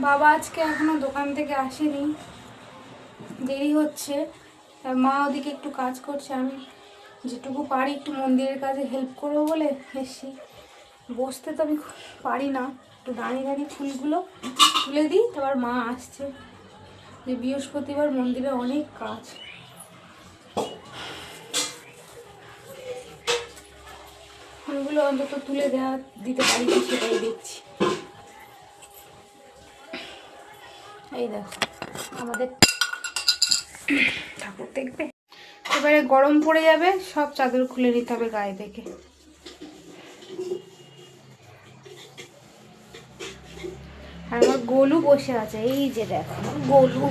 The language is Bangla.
বাবা আজকে এখনো দোকান থেকে আসেনি, দেরি হচ্ছে। আর মা ওদিকে একটু কাজ করছে, আমি যেটুকু পারি একটু মন্দিরের কাজে হেল্প করবো বলে এসছি। বসতে তো আমি পারি না, একটু দাঁড়িয়ে দাঁড়িয়ে ফুলগুলো তুলে দিই, তারপর মা আসছে। যে বৃহস্পতিবার মন্দিরে অনেক কাজ, ফুলগুলো অন্তত তুলে দিতে পারি না, সেটাই দেখছি। এই দেখো আমাদের ঠাকুর দেখবে। এবারে গরম পড়ে যাবে, সব চাদর খুলে নিতে হবে গায়ে থেকে। আর আমার গোলু বসে আছে, এই যে দেখো গোলু।